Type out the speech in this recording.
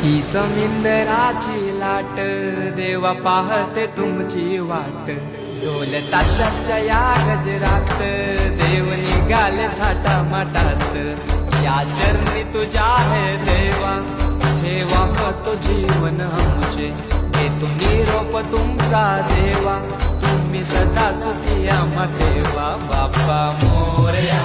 ही समिंदराची लाट देवा पाहते तुमची वाट। ढोल ताशाच्या या गजरात देव निघाले थाटा माटात। या चरणी तुझ्या है देवा ठेवा तो जीवन आमचे। घेतो निरोप तुमचा देवा तुम्ही सदा सुखी आम्हा ठेवा। बाप्पा मोरया।